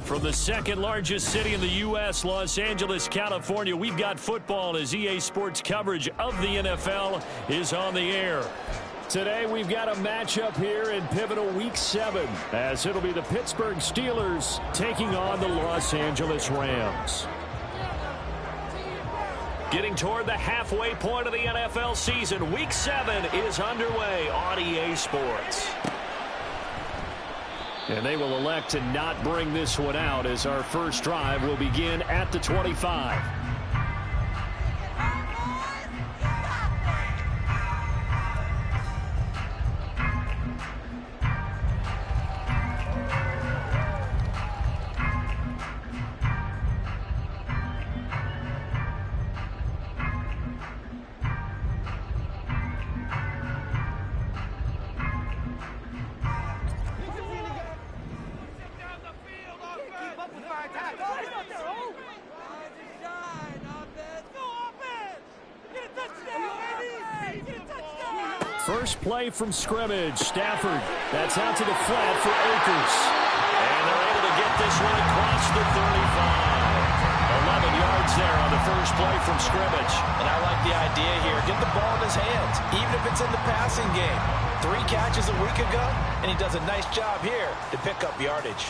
From the second largest city in the U.S., Los Angeles, California, we've got football as EA Sports coverage of the NFL is on the air. Today, we've got a matchup here in pivotal Week 7, as it'll be the Pittsburgh Steelers taking on the Los Angeles Rams. Getting toward the halfway point of the NFL season, Week 7 is underway on EA Sports. And they will elect to not bring this one out as our first drive will begin at the 25. First play from scrimmage. Stafford. That's out to the flat for Akers. And they're able to get this one across the 35. 11 yards there on the first play from scrimmage. And I like the idea here. Get the ball in his hands, even if it's in the passing game. 3 catches a week ago, and he does a nice job here to pick up yardage.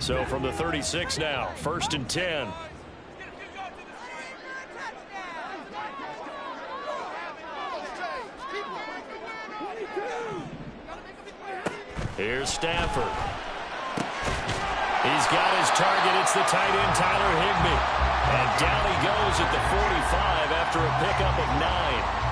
So from the 36 now, 1st and 10. Here's Stafford. He's got his target. It's the tight end, Tyler Higbee. And down he goes at the 45 after a pickup of 9.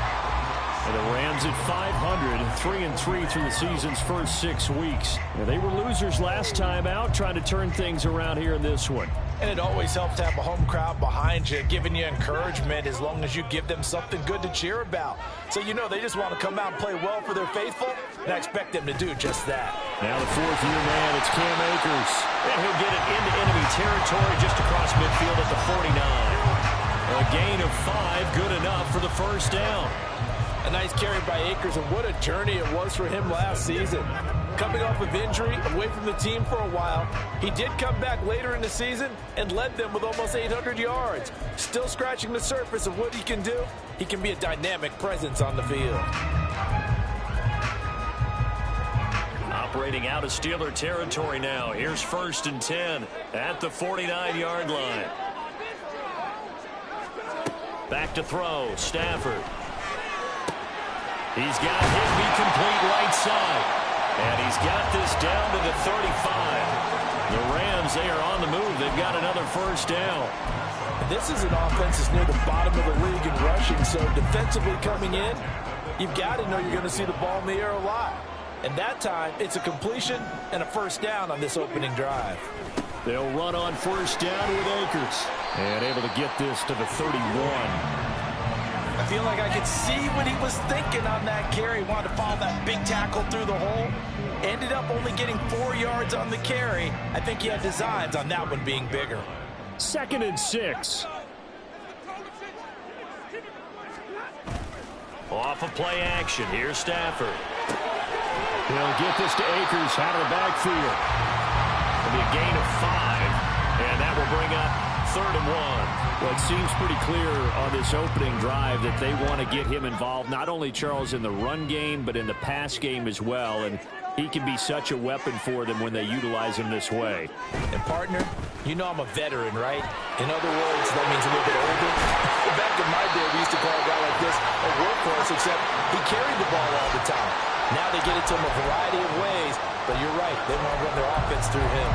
And the Rams at 500, 3-3 through the season's first 6 weeks. And they were losers last time out, trying to turn things around here in this one. And it always helps to have a home crowd behind you, giving you encouragement as long as you give them something good to cheer about. So you know they just want to come out and play well for their faithful, and I expect them to do just that. Now the 4th-year man, it's Cam Akers. And he'll get it into enemy territory just across midfield at the 49. A gain of 5, good enough for the first down. A nice carry by Akers, and what a journey it was for him last season. Coming off of injury, away from the team for a while, he did come back later in the season and led them with almost 800 yards. Still scratching the surface of what he can do. He can be a dynamic presence on the field. Operating out of Steeler territory now. Here's 1st and 10 at the 49-yard line. Back to throw, Stafford. He's got Higbee complete right side. And he's got this down to the 35. The Rams, they are on the move. They've got another first down. This is an offense that's near the bottom of the league in rushing, so defensively coming in, you've got to know you're going to see the ball in the air a lot. And that time, it's a completion and a first down on this opening drive. They'll run on first down with Akers. And able to get this to the 31. I feel like I could see what he was thinking on that carry. Wanted to follow that big tackle through the hole. Ended up only getting 4 yards on the carry. I think he had designs on that one being bigger. 2nd and 6. Off of play action. Here's Stafford. He'll get this to Akers out of the backfield. It'll be a gain of 5. And that will bring up 3rd and 1. Well, it seems pretty clear on this opening drive that they want to get him involved, not only, Charles, in the run game, but in the pass game as well. And he can be such a weapon for them when they utilize him this way. And, partner, you know I'm a veteran, right? In other words, that means a little bit older. Back in my day, we used to call a guy like this a workhorse, except he carried the ball all the time. Now they get it to him a variety of ways. But you're right, they want to run their offense through him.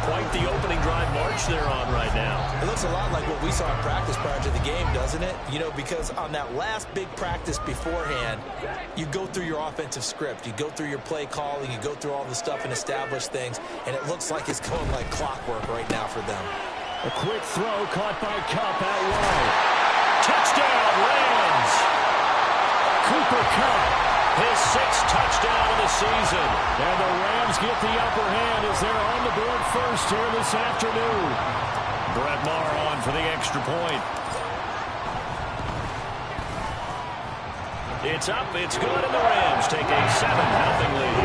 Quite the opening drive march they're on right now. It looks a lot like what we saw in practice prior to the game, doesn't it? You know, because on that last big practice beforehand, you go through your offensive script. You go through your play calling. You go through all the stuff and establish things. And it looks like it's going like clockwork right now for them. A quick throw caught by Kupp out low. Touchdown, Rams! Cooper Kupp. His 6th touchdown of the season. And the Rams get the upper hand as they're on the board first here this afternoon. Brett Maher on for the extra point. It's up, it's good, and the Rams take a 7-0 lead.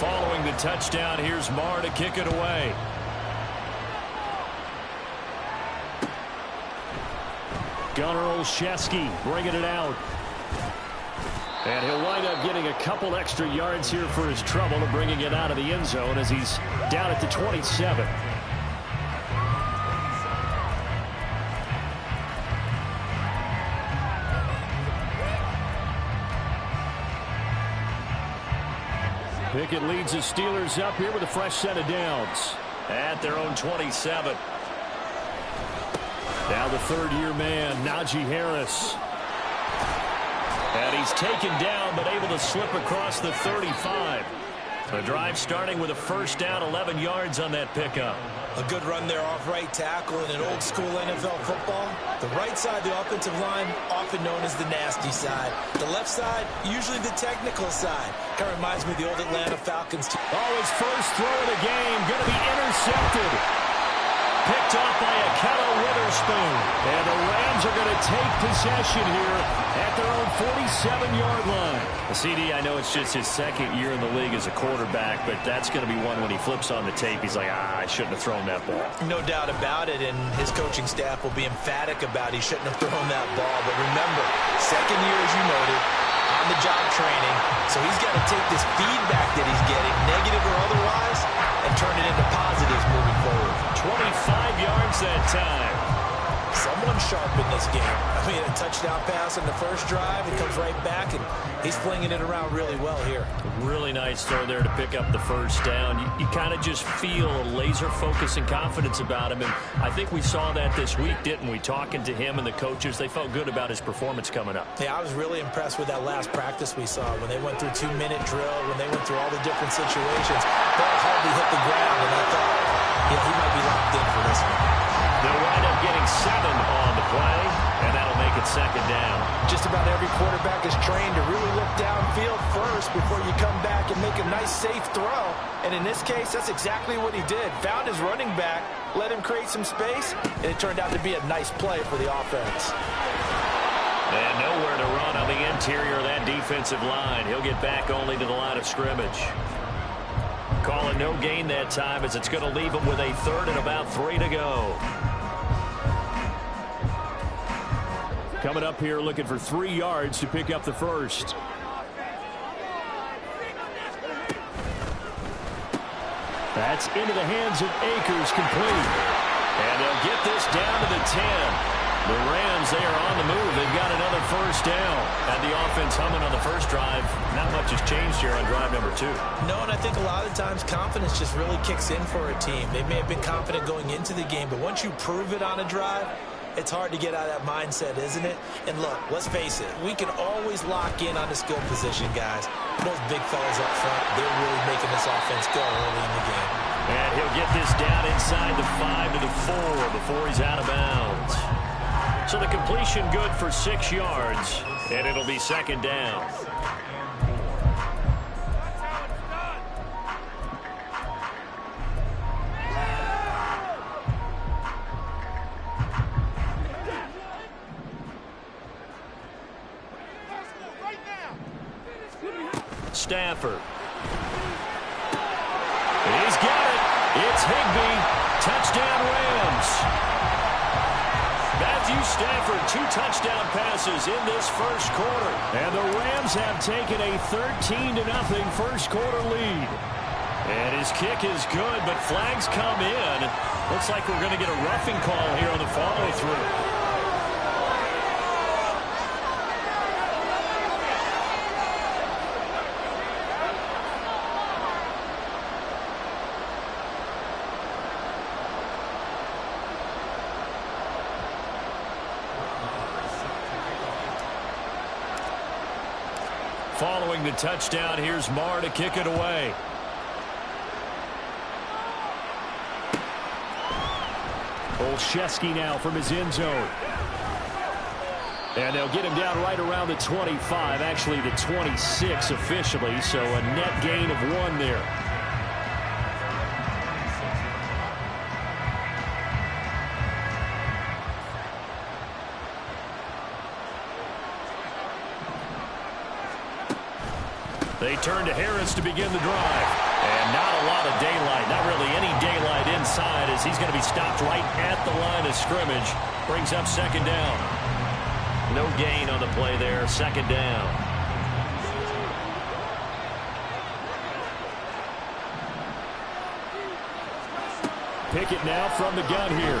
Following the touchdown, here's Marr to kick it away. Gunnar Olszewski bringing it out. And he'll wind up getting a couple extra yards here for his trouble and bringing it out of the end zone as he's down at the 27. Pickett leads the Steelers up here with a fresh set of downs at their own 27. Now the third-year man, Najee Harris. And he's taken down but able to slip across the 35. The drive starting with a first down, 11 yards on that pickup. A good run there off right tackle in an old-school NFL football. The right side, the offensive line, often known as the nasty side. The left side, usually the technical side. Kind of reminds me of the old Atlanta Falcons team. Oh, his first throw of the game, going to be intercepted. Picked off by Akello Witherspoon. And the Rams are going to take possession here at their own 47-yard line. CD, I know it's just his second year in the league as a quarterback, but that's going to be one when he flips on the tape. He's like, I shouldn't have thrown that ball. No doubt about it, and his coaching staff will be emphatic about he shouldn't have thrown that ball. But remember, second year, as you noted, on-the-job training. So he's got to take this feedback that he's getting, negative or otherwise, and turn it into positives moving forward. 25 yards that time. Someone sharp in this game. I mean, a touchdown pass on the first drive. He comes right back, and he's flinging it around really well here. Really nice throw there to pick up the first down. You kind of just feel a laser focus and confidence about him, and I think we saw that this week, didn't we? Talking to him and the coaches, they felt good about his performance coming up. Yeah, I was really impressed with that last practice we saw when they went through 2-minute drill, when they went through all the different situations. Ball hardly hit the ground, and I thought, yeah, he might be locked in for this one. They'll wind up getting 7 on the play, and that'll make it second down. Just about every quarterback is trained to really look downfield first before you come back and make a nice, safe throw. And in this case, that's exactly what he did. Found his running back, let him create some space, and it turned out to be a nice play for the offense. And nowhere to run on the interior of that defensive line. He'll get back only to the line of scrimmage. Calling no gain that time as it's going to leave him with a third and about 3 to go. Coming up here looking for 3 yards to pick up the first. That's into the hands of Akers, complete. And they'll get this down to the 10. The Rams, they are on the move. They've got another first down. Had the offense humming on the first drive. Not much has changed here on drive number 2. No, and I think a lot of times confidence just really kicks in for a team. They may have been confident going into the game, but once you prove it on a drive, it's hard to get out of that mindset, isn't it? And look, let's face it, we can always lock in on the skill position, guys. Those big fellas up front, they're really making this offense go early in the game. And he'll get this down inside the 5 to the 4 before he's out of bounds. So the completion good for 6 yards, and it'll be second down. Stafford. He's got it. It's Higbee. Touchdown Rams. Matthew Stafford, 2 touchdown passes in this first quarter. And the Rams have taken a 13-0 first quarter lead. And his kick is good, but flags come in. Looks like we're going to get a roughing call here on the follow-through. Following the touchdown, here's Marr to kick it away. Olszewski now from his end zone. And they'll get him down right around the 25, actually the 26 officially, so a net gain of 1 there. They turn to Harris to begin the drive. And not a lot of daylight, not really any daylight inside, as he's going to be stopped right at the line of scrimmage. Brings up second down. No gain on the play there, second down. Pickett now from the gun here.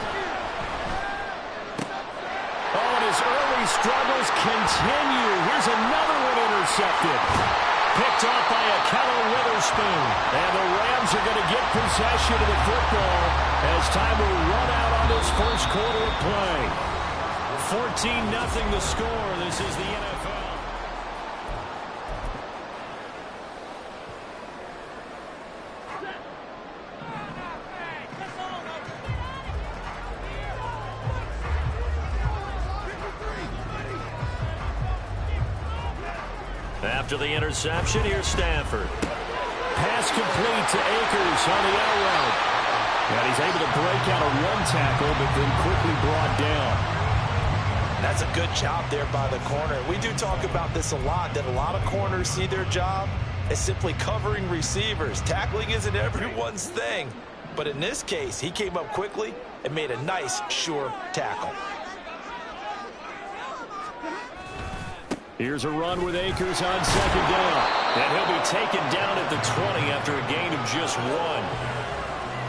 Oh, and his early struggles continue. Here's another one intercepted. Picked off by a Keller Witherspoon. And the Rams are going to get possession of the football as time will run out on this first quarter of play. 14-0 the score. This is the NFL. After the interception, here's Stafford. Pass complete to Akers on the out route. And he's able to break out a one tackle, but then quickly brought down. That's a good job there by the corner. We do talk about this a lot, that a lot of corners see their job as simply covering receivers. Tackling isn't everyone's thing. But in this case, he came up quickly and made a nice, sure tackle. Here's a run with Akers on second down. And he'll be taken down at the 20 after a gain of just one.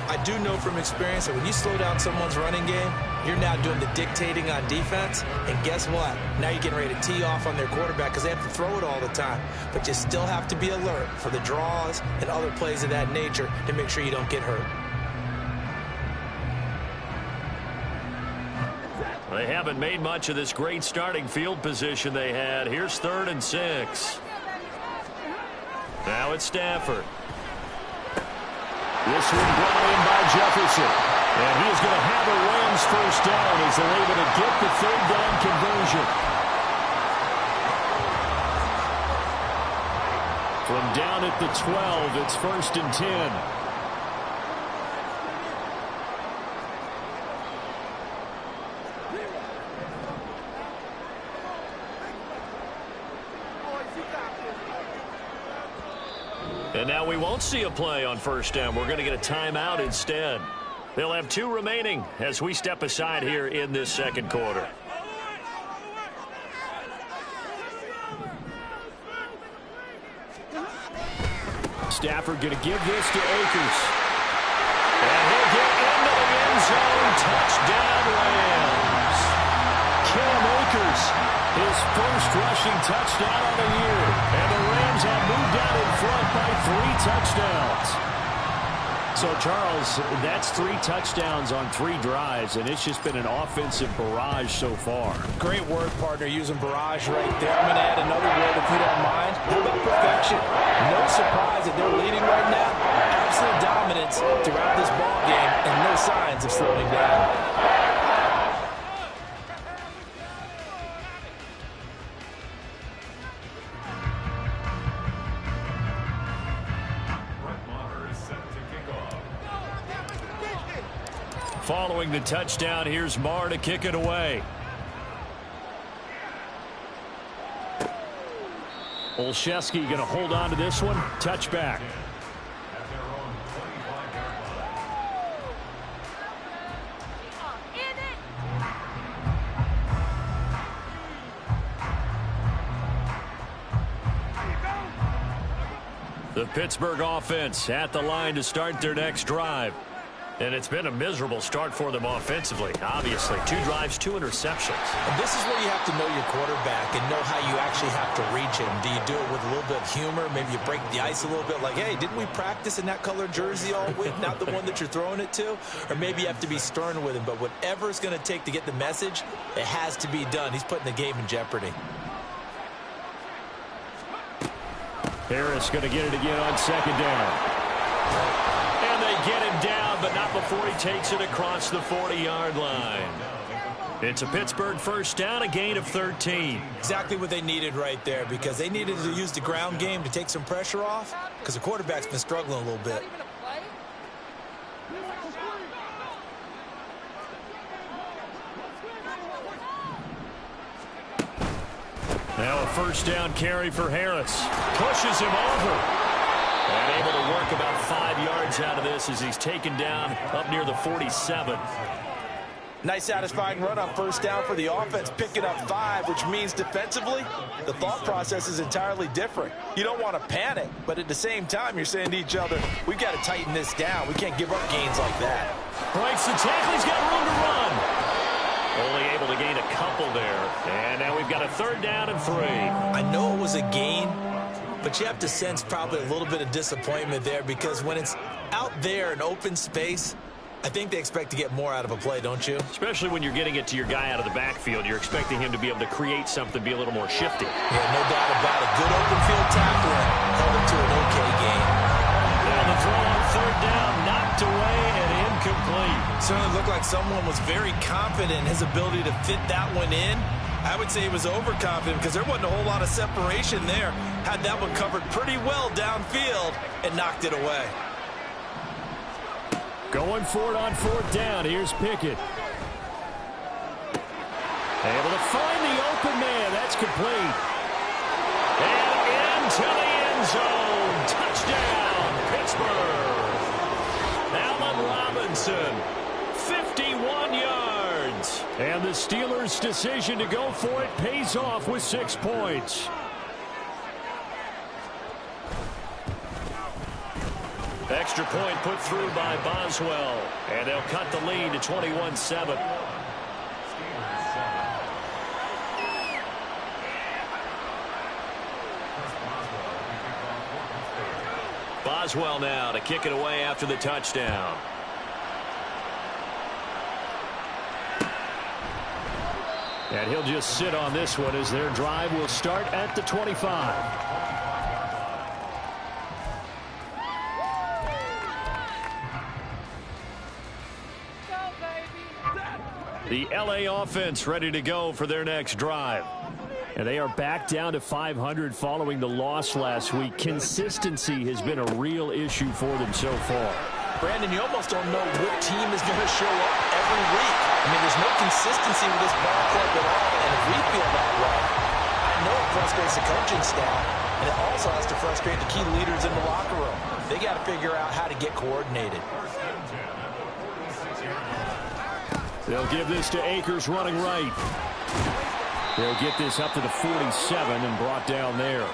I do know from experience that when you slow down someone's running game, you're now doing the dictating on defense. And guess what? Now you're getting ready to tee off on their quarterback because they have to throw it all the time. But you still have to be alert for the draws and other plays of that nature to make sure you don't get hurt. They haven't made much of this great starting field position they had. Here's 3rd and 6. Now it's Stafford. This one brought in by Jefferson. And he is going to have a Rams first down as they're able to get the 3rd down conversion. From down at the 12, it's 1st and 10. And now we won't see a play on first down. We're going to get a timeout instead. They'll have 2 remaining as we step aside here in this second quarter. Stafford going to give this to Akers. And he'll get into the end zone. Touchdown, Rams. Cam Akers, his first rushing touchdown of the year. And the Rams have moved out in front by 3 touchdowns. So, Charles, that's 3 touchdowns on 3 drives, and it's just been an offensive barrage so far. Great word, partner, using barrage right there. I'm going to add another word if you don't mind. How about perfection? No surprise that they're leading right now. Absolute dominance throughout this ball game, and no signs of slowing down. Following the touchdown, here's Marr to kick it away. Olszewski going to hold on to this one. Touchback. The Pittsburgh offense at the line to start their next drive. And it's been a miserable start for them offensively. Obviously, 2 drives, 2 interceptions. And this is where you have to know your quarterback and know how you actually have to reach him. Do you do it with a little bit of humor? Maybe you break the ice a little bit like, hey, didn't we practice in that color jersey all week? Not the one that you're throwing it to? Or maybe you have to be stern with him. But whatever it's going to take to get the message, it has to be done. He's putting the game in jeopardy. Harris going to get it again on second down. And they get him down, but not before he takes it across the 40-yard line. It's a Pittsburgh first down, a gain of 13. Exactly what they needed right there, because they needed to use the ground game to take some pressure off, because the quarterback's been struggling a little bit. Now a first down carry for Harris. Pushes him over. And able to work about 5 yards out of this as he's taken down up near the 47. Nice satisfying run on first down for the offense, picking up 5, which means defensively, the thought process is entirely different. You don't want to panic, but at the same time, you're saying to each other, we've got to tighten this down. We can't give up gains like that. Breaks the tackle. He's got room to run. Only able to gain a couple there. And now we've got a third down and 3. I know it was a gain, but you have to sense probably a little bit of disappointment there because when it's out there in open space, I think they expect to get more out of a play, don't you? Especially when you're getting it to your guy out of the backfield. You're expecting him to be able to create something, be a little more shifty. Yeah, no doubt about it. Good open field tackling held it to an okay game. Now the throw on third down, knocked away and incomplete. Certainly looked like someone was very confident in his ability to fit that one in. I would say he was overconfident because there wasn't a whole lot of separation there. Had that one covered pretty well downfield and knocked it away. Going for it on fourth down. Here's Pickett. Able to find the open man. That's complete. And into the end zone. Touchdown, Pittsburgh. Allen Robinson, 51 yards. And the Steelers' decision to go for it pays off with 6 points. Extra point put through by Boswell. And they'll cut the lead to 21-7. Boswell now to kick it away after the touchdown. And he'll just sit on this one as their drive will start at the 25. The LA offense ready to go for their next drive. And they are back down to 500 following the loss last week. Consistency has been a real issue for them so far. Brandon, you almost don't know what team is going to show up every week. I mean, there's no consistency with this ball club at all. And if we feel that way, I know it frustrates the coaching staff. And it also has to frustrate the key leaders in the locker room. They got to figure out how to get coordinated. They'll give this to Akers running right. They'll get this up to the 47 and brought down there.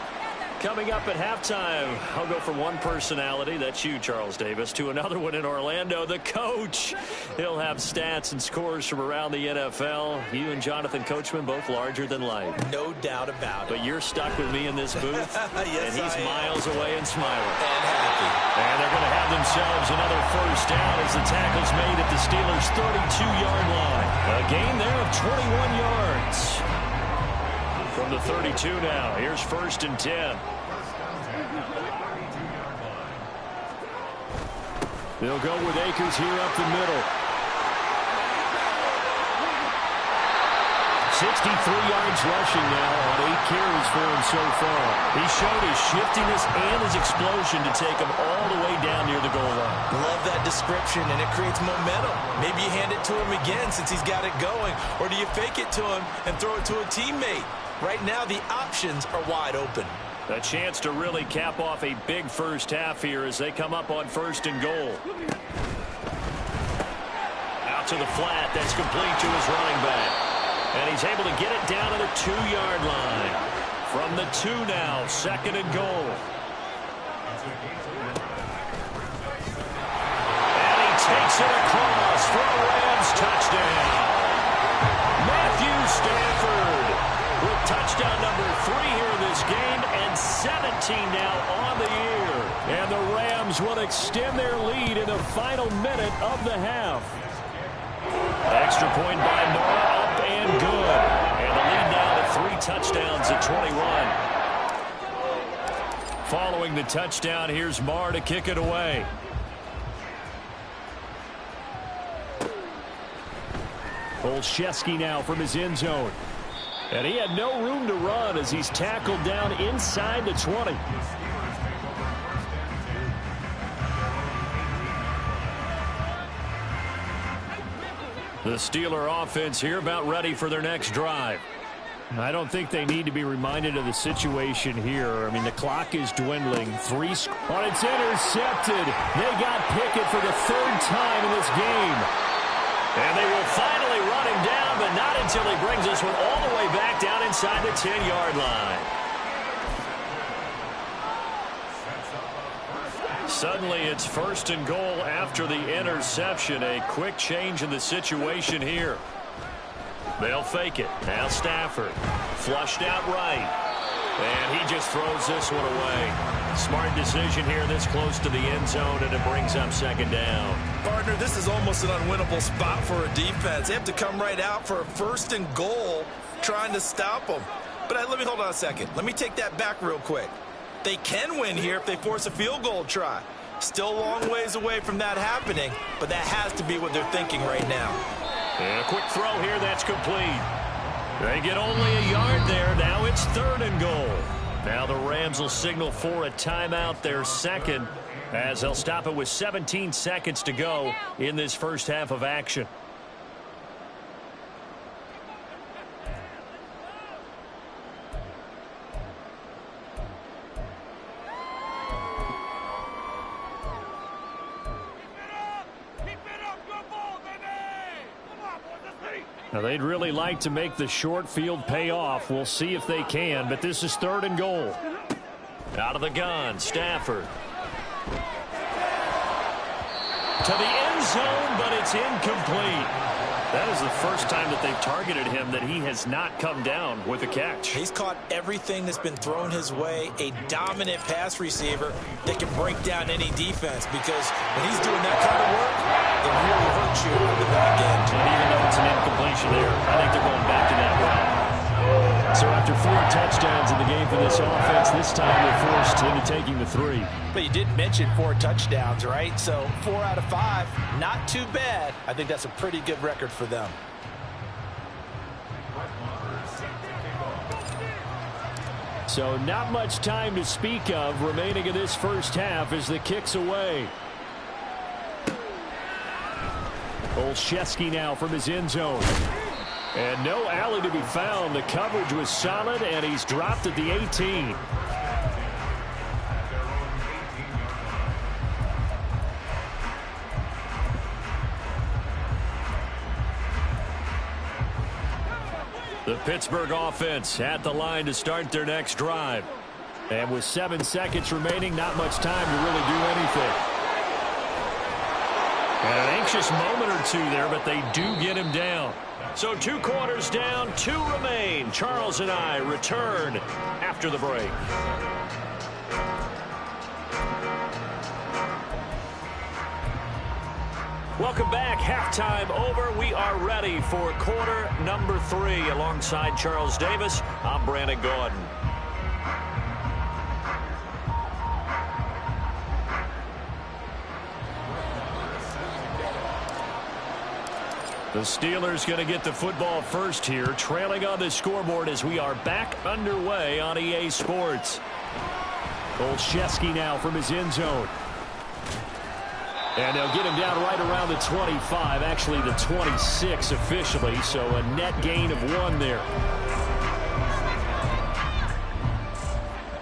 Coming up at halftime, I'll go from one personality, that's you, Charles Davis, to another one in Orlando, the coach. He'll have stats and scores from around the NFL. You and Jonathan Coachman, both larger than life. No doubt about it. But you're stuck with me in this booth, yes, and he's miles away and smiling. And happy. And they're going to have themselves another first down as the tackle's made at the Steelers' 32-yard line. A gain there of 21 yards. From the 32 now. Here's first and 10. They'll go with Akers here up the middle. 63 yards rushing now on 8 carries for him so far. He showed his shiftiness and his explosion to take him all the way down near the goal line. Love that description, and it creates momentum. Maybe you hand it to him again since he's got it going, or do you fake it to him and throw it to a teammate? Right now, the options are wide open. A chance to really cap off a big first half here as they come up on first and goal. Out to the flat. That's complete to his running back. And he's able to get it down to the 2-yard line. From the 2 now, second and goal. And he takes it across for a Rams touchdown. Matthew Stafford with touchdown number 3 here in this game, and 17 now on the year. And the Rams will extend their lead in the final minute of the half. Extra point by Moore, up and good. And the lead now to 3 touchdowns at 21. Following the touchdown, here's Marr to kick it away. Olszewski now from his end zone. And he had no room to run as he's tackled down inside the 20. The Steeler offense here about ready for their next drive. I don't think they need to be reminded of the situation here. I mean, the clock is dwindling. Oh, it's intercepted. They got Pickett for the third time in this game. And they will finally run him down, but not until he brings this one all the way back down inside the 10-yard line. Suddenly, it's first and goal after the interception. A quick change in the situation here. They'll fake it. Now Stafford. Flushed out right. And he just throws this one away. Smart decision here this close to the end zone, and it brings up second down. Partner, this is almost an unwinnable spot for a defense. They have to come right out for a first and goal trying to stop them. But let me hold on a second. Let me take that back real quick. They can win here if they force a field goal try. Still a long ways away from that happening, but that has to be what they're thinking right now. And a quick throw here that's complete. They get only a yard there. Now it's third and goal. Now the Rams will signal for a timeout, their second, as they'll stop it with 17 seconds to go in this first half of action. Now they'd really like to make the short field pay off. We'll see if they can, but this is third and goal. Out of the gun, Stafford. To the end zone, but it's incomplete. That is the first time that they've targeted him that he has not come down with a catch. He's caught everything that's been thrown his way. A dominant pass receiver that can break down any defense, because when he's doing that kind of work, it really hurts you in the back end. And even though it's an incompletion there, I think they're going back to that route. So after 4 touchdowns in the game for this offense, this time they're forced into taking the 3. But you did mention 4 touchdowns, right? So 4 out of 5, not too bad. I think that's a pretty good record for them. So not much time to speak of remaining in this first half as the kick's away. Olszewski now from his end zone. And no alley to be found. The coverage was solid, and he's dropped at the 18. The Pittsburgh offense at the line to start their next drive. And with 7 seconds remaining, not much time to really do anything. And an anxious moment or two there, but they do get him down. So 2 quarters down, 2 remain. Charles and I return after the break. Welcome back. Halftime over. We are ready for quarter number 3. Alongside Charles Davis, I'm Brandon Gordon. The Steelers going to get the football first here, trailing on the scoreboard as we are back underway on EA Sports. Olszewski now from his end zone. And they'll get him down right around the 25, actually the 26 officially, so a net gain of 1 there.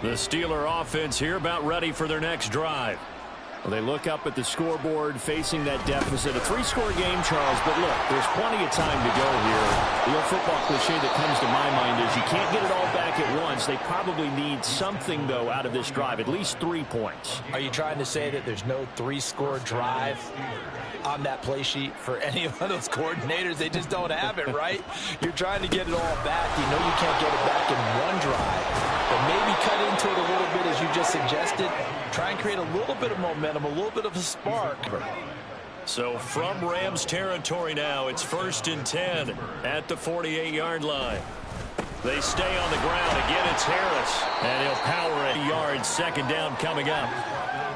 The Steeler offense here about ready for their next drive. Well, they look up at the scoreboard facing that deficit. A 3-score game, Charles, but look, there's plenty of time to go here. The old football cliche that comes to my mind is you can't get it all back at once. They probably need something, though, out of this drive, at least 3 points. Are you trying to say that there's no 3-score drive on that play sheet for any of those coordinators? They just don't have it, right? You're trying to get it all back. You know you can't get it back in one drive, but maybe cut into it a little bit, as you just suggested. Try and create a little bit of momentum, a little bit of a spark. So from Rams territory now, it's 1st and 10 at the 48-yard line. They stay on the ground. Again, it's Harris, and he'll power a yard. Second down coming up.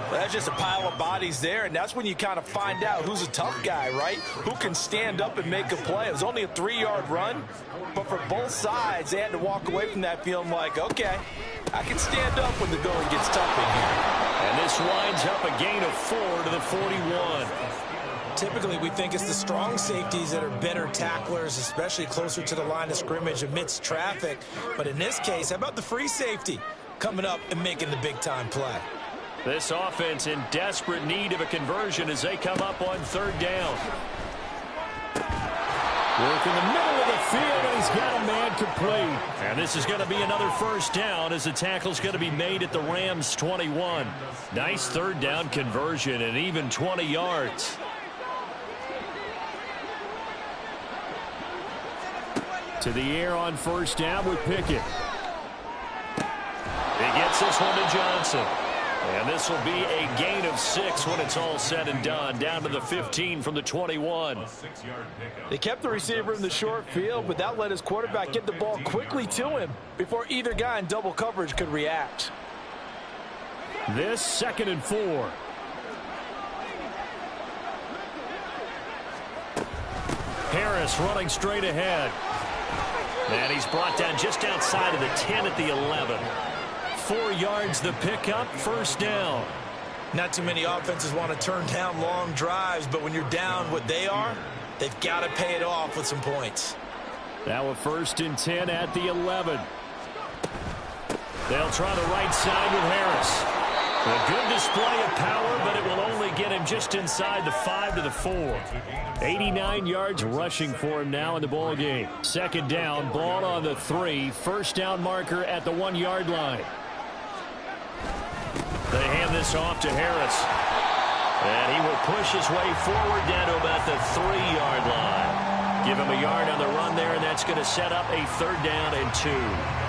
Well, that's just a pile of bodies there, and that's when you kind of find out who's a tough guy, right? Who can stand up and make a play. It was only a 3-yard run, but for both sides, they had to walk away from that feeling like, okay, I can stand up when the going gets tough in here. And this winds up a gain of 4 to the 41. Typically, we think it's the strong safeties that are better tacklers, especially closer to the line of scrimmage amidst traffic. But in this case, how about the free safety coming up and making the big-time play? This offense in desperate need of a conversion as they come up on third down. Work in the middle of the field, and he's got a man complete. And this is going to be another first down as the tackle's going to be made at the Rams' 21. Nice third down conversion and even 20 yards. To the air on first down with Pickett. He gets this one to Johnson. And this will be a gain of 6 when it's all said and done. Down to the 15 from the 21. They kept the receiver in the short field, but that let his quarterback get the ball quickly to him before either guy in double coverage could react. This 2nd and 4. Harris running straight ahead. And he's brought down just outside of the 10 at the 11. 4 yards the pickup, first down. Not too many offenses want to turn down long drives, but when you're down what they are, they've got to pay it off with some points. Now a 1st and 10 at the 11. They'll try the right side with Harris. A good display of power, but it will only get him just inside the 5 to the 4. 89 yards rushing for him now in the ball game. 2nd down, ball on the 3. First down marker at the 1-yard line. They hand this off to Harris. And he will push his way forward down to about the 3-yard line. Give him a yard on the run there, and that's going to set up a 3rd down and 2.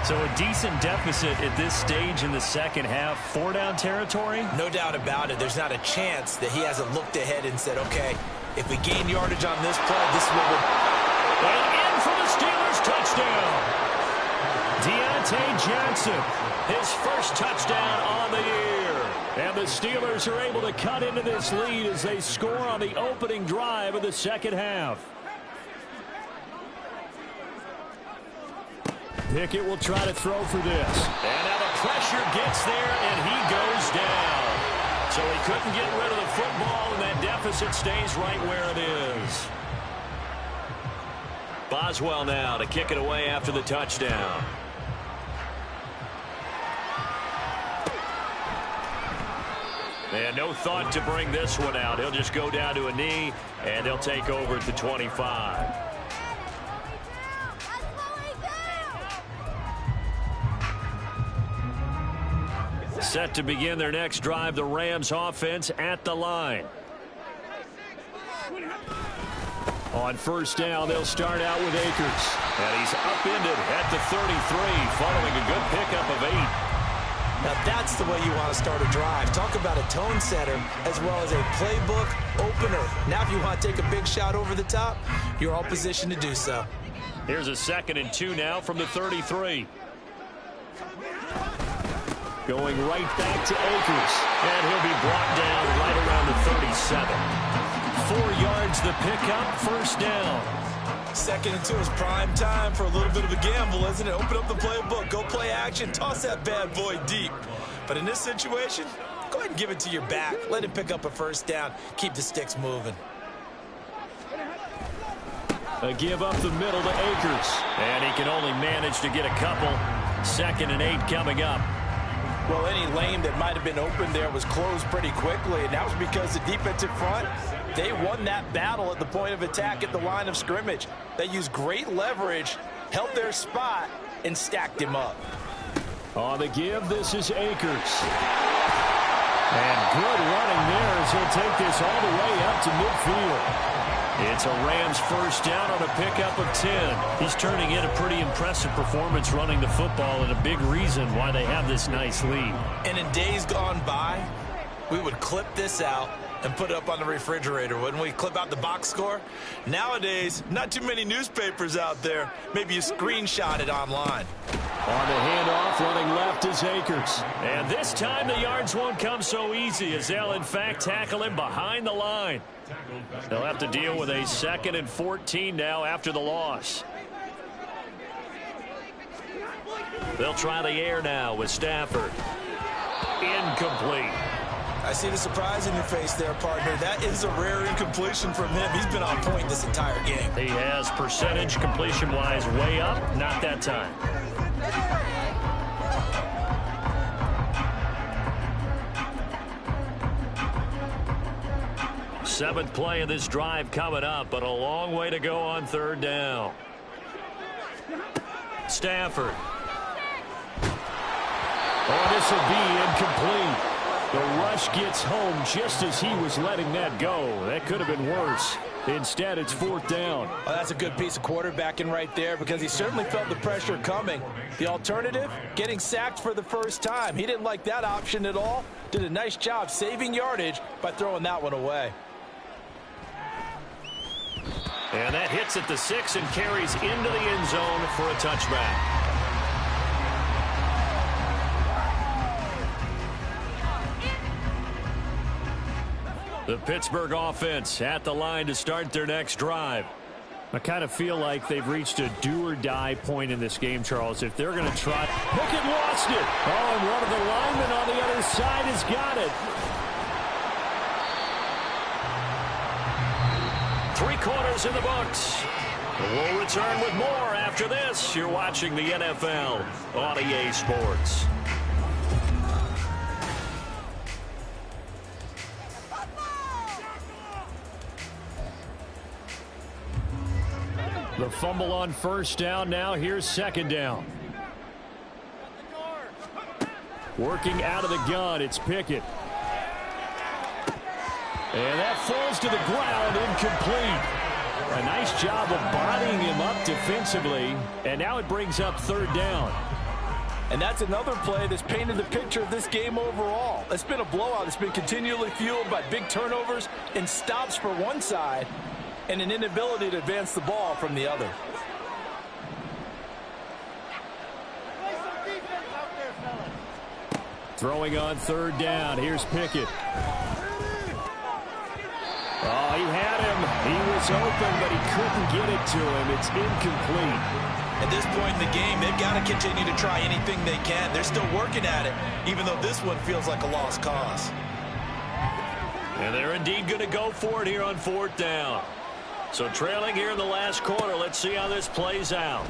So a decent deficit at this stage in the second half. 4-down territory? No doubt about it. There's not a chance that he hasn't looked ahead and said, okay, if we gain yardage on this play, this is what we'll... And in for the Steelers touchdown. Deontay Johnson, his first touchdown on the year. And the Steelers are able to cut into this lead as they score on the opening drive of the second half. Pickett will try to throw for this. And now the pressure gets there, and he goes down. So he couldn't get rid of the football, and that deficit stays right where it is. Boswell now to kick it away after the touchdown. And no thought to bring this one out. He'll just go down to a knee, and they'll take over at the 25. Set to begin their next drive, the Rams offense at the line. On first down, they'll start out with Akers. And he's upended at the 33 following a good pickup of 8. Now that's the way you want to start a drive. Talk about a tone setter as well as a playbook opener. Now if you want to take a big shot over the top, you're all positioned to do so. Here's a 2nd and 2 now from the 33. Going right back to Akers. And he'll be brought down right around the 37. 4 yards the pickup, first down. 2nd and 2 is prime time for a little bit of a gamble, isn't it? Open up the playbook, go play action, toss that bad boy deep. But in this situation, go ahead and give it to your back. Let him pick up a first down. Keep the sticks moving. A give up the middle to Akers. And he can only manage to get a couple. 2nd and 8 coming up. Well, any lane that might have been open there was closed pretty quickly, and that was because the defensive front, they won that battle at the point of attack at the line of scrimmage. They used great leverage, held their spot, and stacked him up. On the give, this is Akers. And good running there as he'll take this all the way up to midfield. It's a Rams first down on a pickup of 10. He's turning in a pretty impressive performance running the football, and a big reason why they have this nice lead. And in days gone by, we would clip this out and put it up on the refrigerator, wouldn't we? Clip out the box score. Nowadays, not too many newspapers out there. Maybe you screenshot it online. On the handoff, running left is Akers. And this time the yards won't come so easy as they'll, in fact, tackle him behind the line. They'll have to deal with a 2nd and 14 now after the loss. They'll try the air now with Stafford. Incomplete. I see the surprise in your face there, partner. That is a rare incompletion from him. He's been on point this entire game. He has percentage completion-wise way up. Not that time. Seventh play of this drive coming up, but a long way to go on third down. Stafford. Oh, this will be incomplete. The rush gets home just as he was letting that go. That could have been worse. Instead, it's fourth down. Oh, that's a good piece of quarterbacking right there because he certainly felt the pressure coming. The alternative, getting sacked for the first time. He didn't like that option at all. Did a nice job saving yardage by throwing that one away. And that hits at the 6 and carries into the end zone for a touchback. The Pittsburgh offense at the line to start their next drive. I kind of feel like they've reached a do-or-die point in this game, Charles. If they're going to try... Pickett lost it. Oh, and one of the linemen on the other side has got it. 3 quarters in the books. We'll return with more after this. You're watching the NFL on EA Sports. The fumble on first down. Now here's second down. Working out of the gun, it's Pickett. And that falls to the ground, incomplete. A nice job of bodying him up defensively. And now it brings up third down. And that's another play that's painted the picture of this game overall. It's been a blowout. It's been continually fueled by big turnovers and stops for one side and an inability to advance the ball from the other. Throwing on third down. Here's Pickett. Oh, he had him. He was open, but he couldn't get it to him. It's incomplete. At this point in the game, they've got to continue to try anything they can. They're still working at it, even though this one feels like a lost cause. And they're indeed going to go for it here on fourth down. So trailing here in the last quarter, let's see how this plays out.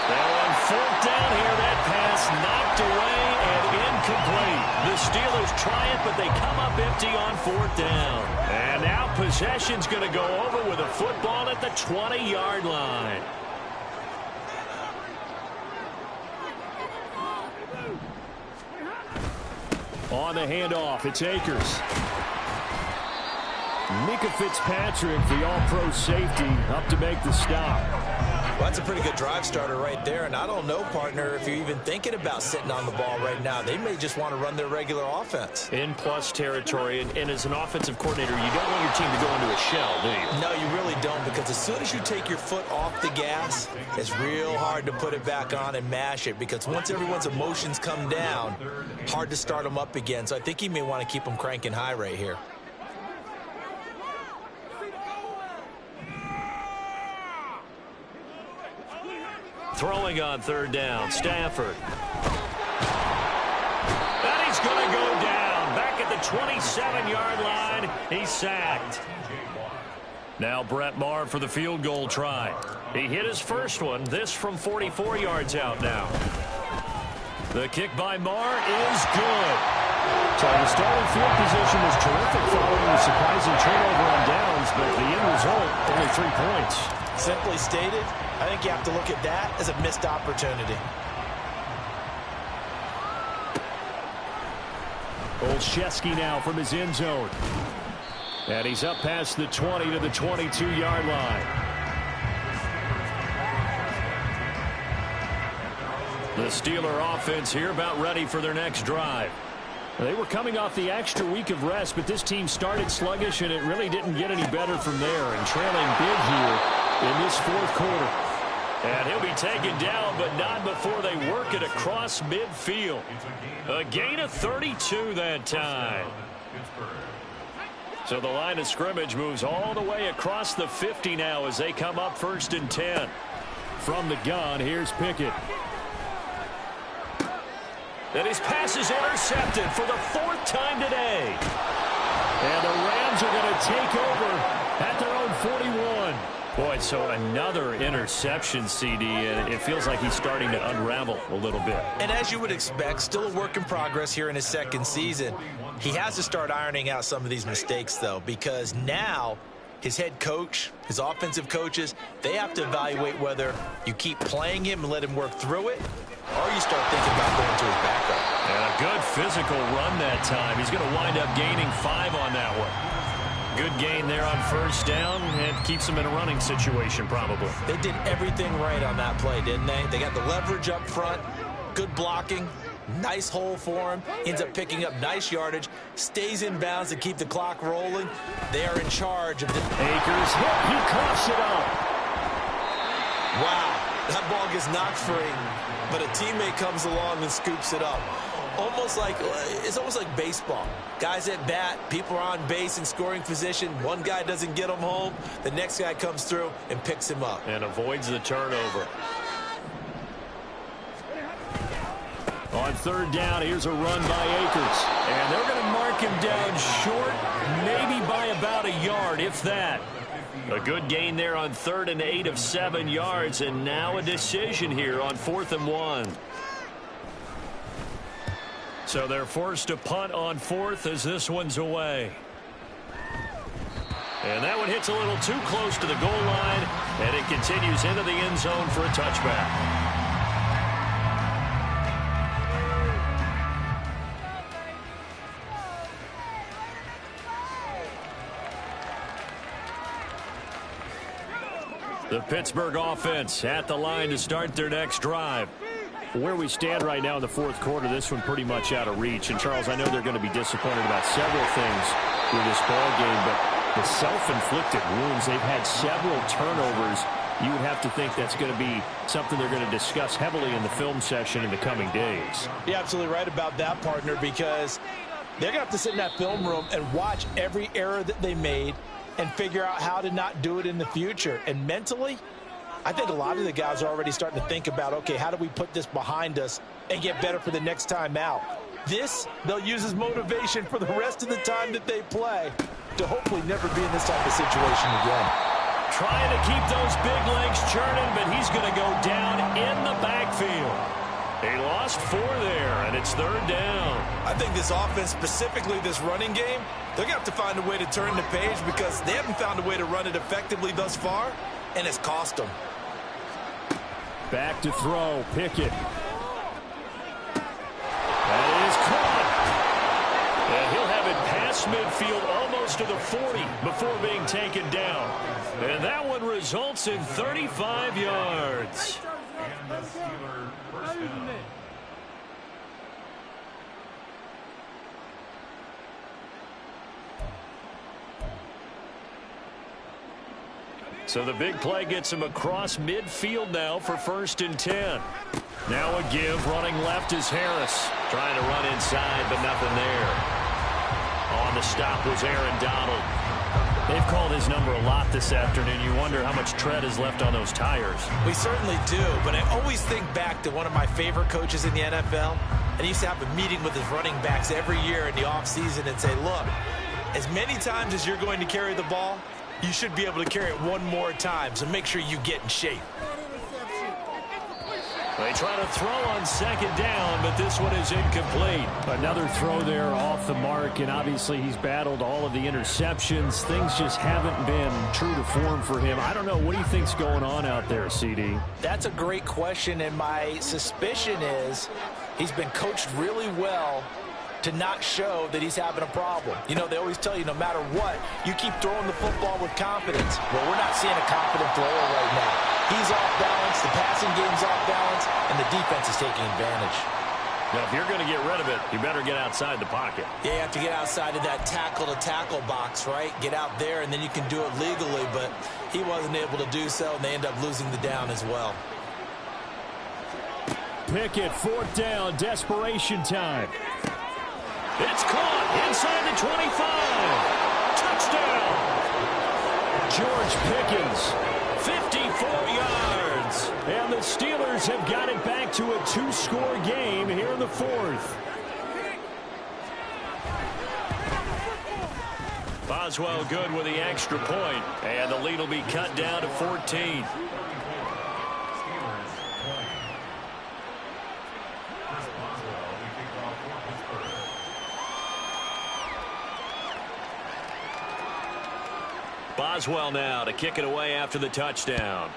Now on fourth down here, that pass knocked away and incomplete. The Steelers try it, but they come up empty on fourth down. And now possession's going to go over with a football at the 20-yard line. On the handoff, it's Akers. Mika Fitzpatrick, the all-pro safety, up to make the stop. Well, that's a pretty good drive starter right there. And I don't know, partner, if you're even thinking about sitting on the ball right now. They may just want to run their regular offense. In plus territory, and as an offensive coordinator, you don't want your team to go into a shell, do you? No, you really don't, because as soon as you take your foot off the gas, it's real hard to put it back on and mash it, because once everyone's emotions come down, hard to start them up again. So I think he may want to keep them cranking high right here. Throwing on third down, Stafford. And he's going to go down. Back at the 27-yard line, he's sacked. Now Brett Maher for the field goal try. He hit his first one, this from 44 yards out now. The kick by Maher is good. So the starting field position was terrific following the surprising turnover on downs, but the end result, only 3 points. Simply stated, I think you have to look at that as a missed opportunity. Olszewski now from his end zone. And he's up past the 20 to the 22-yard line. The Steeler offense here about ready for their next drive. They were coming off the extra week of rest, but this team started sluggish, and it really didn't get any better from there. And trailing big here in this fourth quarter. And he'll be taken down, but not before they work it across midfield. A gain of 32 that time. So the line of scrimmage moves all the way across the 50 now as they come up 1st and 10. From the gun, here's Pickett. And his pass is intercepted for the 4th time today. And the Rams are going to take over at their own 41. Boy, so another interception, CD, and it feels like he's starting to unravel a little bit. And as you would expect, still a work in progress here in his 2nd season. He has to start ironing out some of these mistakes, though, because now his head coach, his offensive coaches, they have to evaluate whether you keep playing him and let him work through it, or you start thinking about going to his backup. And a good physical run that time. He's going to wind up gaining 5 on that one. Good gain there on 1st down, and keeps him in a running situation probably. They did everything right on that play, didn't they? They got the leverage up front, good blocking, nice hole for him, ends up picking up nice yardage, stays in bounds to keep the clock rolling. They are in charge of the... Akers hit, he coughs it up. Wow, that ball gets knocked free, but a teammate comes along and scoops it up. It's almost like baseball. Guys at bat, people are on base in scoring position. One guy doesn't get him home. The next guy comes through and picks him up. And avoids the turnover. On 3rd down, here's a run by Akers. And they're going to mark him down short, maybe by about a yard, if that. A good gain there on 3rd and 8 of 7 yards. And now a decision here on 4th and 1. So they're forced to punt on 4th as this one's away. And that one hits a little too close to the goal line, and it continues into the end zone for a touchback. The Pittsburgh offense at the line to start their next drive. Where we stand right now in the 4th quarter, this one pretty much out of reach. And, Charles, I know they're going to be disappointed about several things with this ball game, but the self-inflicted wounds, they've had several turnovers. You would have to think that's going to be something they're going to discuss heavily in the film session in the coming days. You're absolutely right about that, partner, because they're going to have to sit in that film room and watch every error that they made and figure out how to not do it in the future. And mentally, I think a lot of the guys are already starting to think about, okay, how do we put this behind us and get better for the next time out? This, they'll use as motivation for the rest of the time that they play to hopefully never be in this type of situation again. Trying to keep those big legs churning, but he's going to go down in the backfield. They lost 4 there, and it's 3rd down. I think this offense, specifically this running game, they're going to have to find a way to turn the page because they haven't found a way to run it effectively thus far, and it's cost them. Back to throw, Pickett. That is caught. And he'll have it past midfield almost to the 40 before being taken down. And that one results in 35 yards. So the big play gets him across midfield now for 1st and 10. Now a give, running left is Harris. Trying to run inside, but nothing there. On the stop was Aaron Donald. They've called his number a lot this afternoon. You wonder how much tread is left on those tires. We certainly do, but I always think back to one of my favorite coaches in the NFL. And he used to have a meeting with his running backs every year in the offseason and say, look, as many times as you're going to carry the ball, you should be able to carry it one more time, so make sure you get in shape. They try to throw on 2nd down, but this one is incomplete. Another throw there off the mark, and obviously he's battled all of the interceptions. Things just haven't been true to form for him. I don't know. What do you think's going on out there, CD? That's a great question, and my suspicion is he's been coached really well to not show that he's having a problem. You know, they always tell you no matter what, you keep throwing the football with confidence. Well, we're not seeing a confident thrower right now. He's off balance, the passing game's off balance, and the defense is taking advantage. Now, if you're going to get rid of it, you better get outside the pocket. Yeah, you have to get outside of that tackle-to-tackle box, right? Get out there, and then you can do it legally, but he wasn't able to do so, and they end up losing the down as well. Pickett, 4th down, desperation time. It's caught inside the 25. Touchdown. George Pickens, 54 yards. points. And the Steelers have got it back to a 2-score game here in the fourth. Boswell good with the extra point, and the lead will be cut down to 14. Boswell now to kick it away after the touchdown.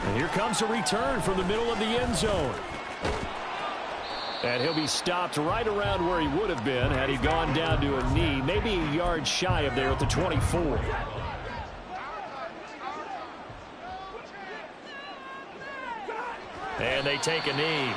And here comes a return from the middle of the end zone. And he'll be stopped right around where he would have been had he gone down to a knee, maybe a yard shy of there at the 24. And they take a knee.